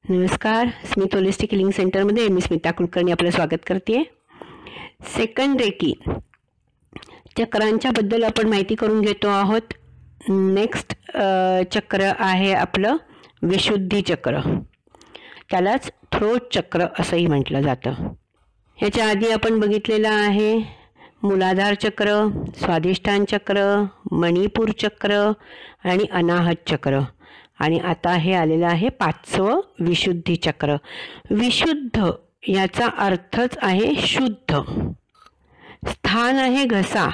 नमस्कार, स्मित holistic healing सेंटरमध्ये मी स्मिता कुलकर्णी आपलं स्वागत करते. सेकंड रेकी चक्रांच्याबद्दल आपण माहिती करून घेतो आहोत. नेक्स्ट चक्र आहे आपलं विशुद्धी चक्र, त्यालाच थ्रोट चक्र असंही म्हटलं जातं. ह्याच्या आधी आपण बघितलेलं आहे मूलाधार चक्र, स्वाधिष्ठान चक्र, मणिपूर चक्र आणि अनाहत चक्र. आणि आता हे आलेलं आहे पाचवं विशुद्धी चक्र. विशुद्ध याचा अर्थच आहे शुद्ध. स्थान आहे घसा,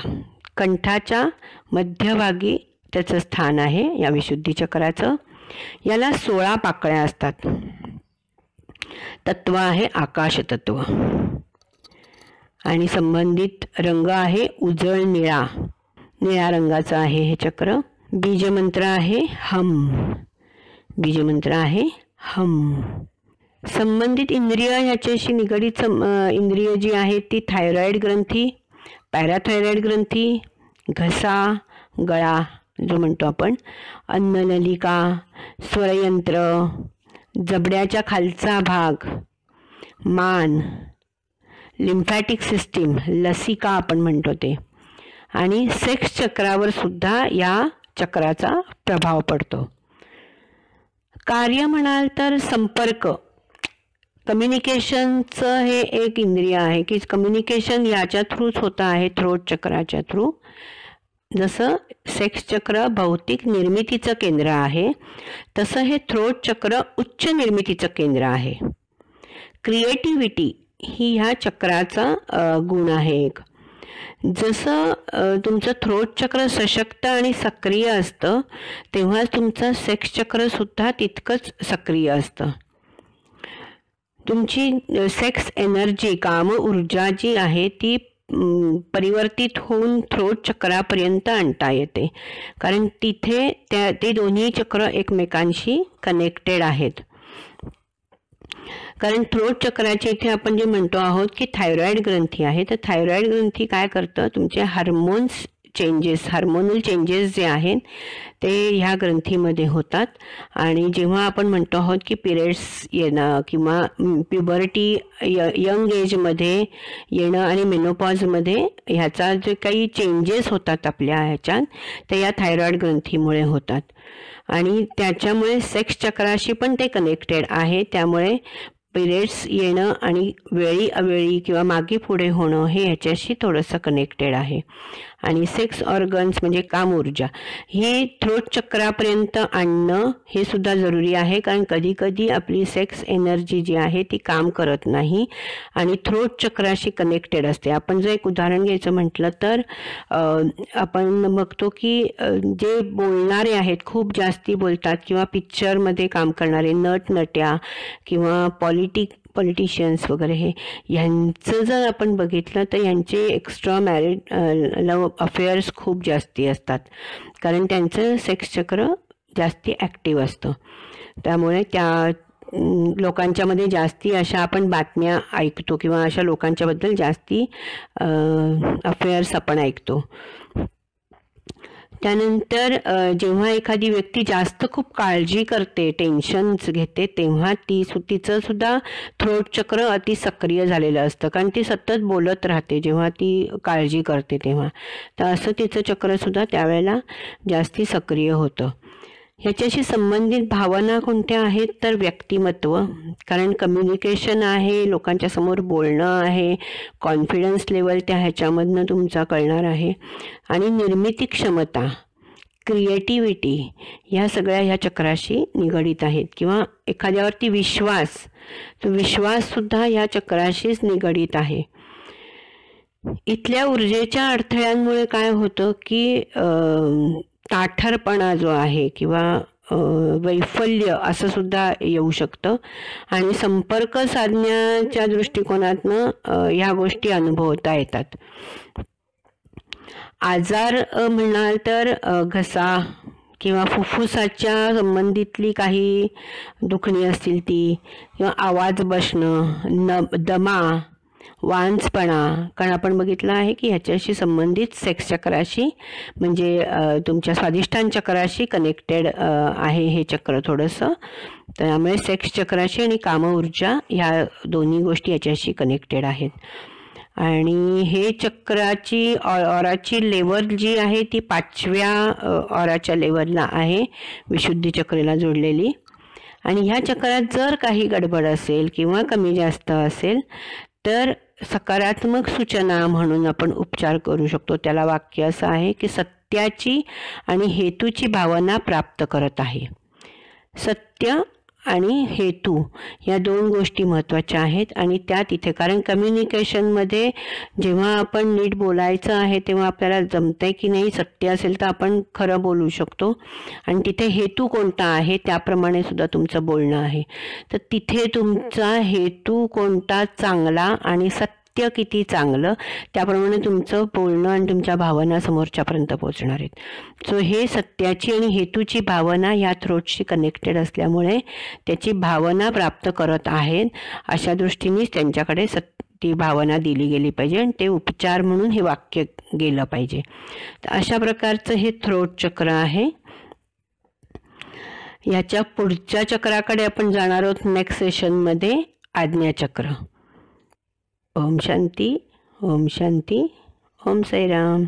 कंठाच्या मध्यभागी त्याचं स्थान आहे या विशुद्धी चक्राचं. याला 16 पाकळ्या असतात. तत्व आहे आकाश तत्व आणि संबंधित रंग आहे उजळ निळा. निळ्या रंगाचं आहे हे चक्र. बीजमंत्र आहे हम. बीजमंत्र आहे हम. संबंधित इंद्रिय ह्याच्याशी निगडीत इंद्रिय जी आहे ती थायरॉइड ग्रंथी, पॅराथायरॉइड ग्रंथी, घसा, गळा जो म्हणतो आपण, अन्ननलिका, स्वरयंत्र, जबड्याच्या खालचा भाग, मान, लिम्फॅटिक सिस्टीम, लसिका आपण म्हणतो ते, आणि सेक्स चक्रावर सुद्धा या चक्राचा प्रभाव पडतो. कार्य म्हणाल तर संपर्क, कम्युनिकेशनचं हे एक इंद्रिय आहे की कम्युनिकेशन याच्या थ्रूच होतं आहे, थ्रोट चक्राच्या थ्रू. जसं सेक्स चक्र भौतिक निर्मितीचं केंद्र आहे तसं हे थ्रोट चक्र उच्च निर्मितीचं केंद्र आहे. क्रिएटिव्हिटी ही ह्या चक्राचा गुण आहे एक. जसं तुमचं थ्रोट चक्र सशक्त आणि सक्रिय असतं तेव्हाच तुमचं सेक्स चक्र सुद्धा तितकंच सक्रिय असतं. तुमची सेक्स एनर्जी, काम ऊर्जा जी आहे ती परिवर्तित होऊन थ्रोट चक्रापर्यंत आणता येते, कारण तिथे ते दोन्ही चक्र एकमेकांशी कनेक्टेड आहेत. कारण थ्रोट चक्राचे इथे आपण जे म्हणतो आहोत की थायरॉइड ग्रंथी आहे, तर थायरॉइड ग्रंथी काय करतं, तुमचे हार्मोन्स चेंजेस, हार्मोनल चेंजेस जे आहेत ते ह्या ग्रंथीमध्ये होतात. आणि जेव्हा आपण म्हणतो आहोत की पिरियड्स येणं किंवा प्युबर्टी यंग एजमध्ये येणं आणि मेनोपॉजमध्ये ह्याचा जे काही चेंजेस होतात आपल्या ह्याच्यात ते या थायरॉइड ग्रंथीमुळे होतात. आणि त्याच्यामुळे सेक्स चक्राशी पण ते कनेक्टेड आहे. त्यामुळे पिरियड्स येणं आणि वेळी अवेळी किंवा मागे पुढे होणं हे ह्याच्याशी थोडंसं कनेक्टेड आहे. आणि सेक्स ऑर्गन्स म्हणजे काम ऊर्जा ही थ्रोट चक्रापर्यंत आणणं हे सुद्धा जरुरी आहे, कारण कधी कधी आपली सेक्स एनर्जी जी आहे ती काम करत नाही आणि थ्रोट चक्राशी कनेक्टेड असते. आपण जर एक उदाहरण घ्यायचं म्हटलं तर आपण बघतो की जे बोलणारे आहेत, खूप जास्ती बोलतात किंवा पिक्चरमध्ये काम करणारे नट नट्या किंवा पॉलिटिशियन्स वगैरे हे यांचं जर आपण बघितलं तर यांचे एक्स्ट्रा मॅरिड लव अफेअर्स खूप जास्ती असतात, कारण त्यांचं सेक्स चक्र जास्ती ॲक्टिव्ह असतं. त्यामुळे त्या लोकांच्यामध्ये जास्ती अशा आपण बातम्या ऐकतो किंवा अशा लोकांच्याबद्दल जास्ती अफेअर्स आपण ऐकतो. त्यानंतर जेव्हा एखादी व्यक्ती जास्त खूप काळजी करते, टेन्शन्स घेते, तेव्हा तिचं सुद्धा थ्रोट चक्र अति सक्रिय झालेलं असतं, कारण ती सतत बोलत राहते जेव्हा ती काळजी करते तेव्हा. तर असं तिचं चक्रसुद्धा त्यावेळेला जास्ती सक्रिय होतं. ह्याच्याशी संबंधित भावना कोणत्या आहेत तर व्यक्तिमत्व, कारण कम्युनिकेशन आहे, लोकांच्या समोर बोलणं आहे, कॉन्फिडन्स लेवल त्या ह्याच्यामधनं तुमचा कळणार आहे. आणि निर्मिती क्षमता, क्रिएटिव्हिटी ह्या सगळ्या ह्या चक्राशी निगडीत आहेत. किंवा एखाद्यावरती विश्वास, तो विश्वाससुद्धा ह्या चक्राशीच निगडीत आहे. इथल्या ऊर्जेच्या अडथळ्यांमुळे काय होतं की ताठरपणा जो आहे किंवा वैफल्य असं सुद्धा येऊ शकतं. आणि संपर्क साधण्याच्या दृष्टिकोनातनं ह्या गोष्टी अनुभवता येतात. आजार म्हणाल तर घसा किंवा फुफ्फुसाच्या संबंधितली काही दुखणी असतील ती, किंवा आवाज बसणं, दमा, वांसपणा, कारण आपण बघितलं आहे की ह्याच्याशी संबंधित सेक्स चक्राशी म्हणजे तुमच्या स्वादिष्टान चक्राशी कनेक्टेड आहे हे चक्र थोडंसं. त्यामुळे सेक्स चक्राशी आणि काम ऊर्जा ह्या दोन्ही गोष्टी याच्याशी कनेक्टेड आहेत. आणि हे चक्राची ऑराची लेवल जी आहे ती 5व्या ऑराच्या लेवलला आहे, विशुद्धी चक्रेला जोडलेली. आणि ह्या चक्रात जर काही गडबड असेल किंवा कमी जास्त असेल तर सकारात्मक सूचना म्हणून आपण उपचार करू शकतो. त्याला वाक्य असं आहे की सत्याची आणि हेतूची भावना प्राप्त करत आहे. सत्य आणि हेतू या दोन गोष्टी महत्त्वाच्या आहेत. आणि त्या तिथे, कारण कम्युनिकेशनमध्ये जेव्हा आपण नीट बोलायचं आहे तेव्हा आपल्याला जमतंय की नाही, सत्य असेल तर आपण खरं बोलू शकतो. आणि तिथे हेतू कोणता आहे त्याप्रमाणे सुद्धा तुमचं बोलणं आहे. तर तिथे तुमचा हेतू कोणता चांगला आणि सत्य किती चांगलं त्याप्रमाणे तुमचं बोलणं आणि तुमच्या भावना समोरच्यापर्यंत पोहोचणार आहेत. सो हे सत्याची आणि हेतूची भावना ह्या थ्रोटशी कनेक्टेड असल्यामुळे त्याची भावना प्राप्त करत आहेत अशा दृष्टीनेच त्यांच्याकडे ती भावना दिली गेली पाहिजे आणि ते उपचार म्हणून हे वाक्य गेलं पाहिजे. तर अशा प्रकारचं हे थ्रोट चक्र आहे. याच्या पुढच्या चक्राकडे आपण जाणार आहोत नेक्स्ट सेशनमध्ये, आज्ञाचक्र. ओम शांती, ओम शांती, ओम साईराम.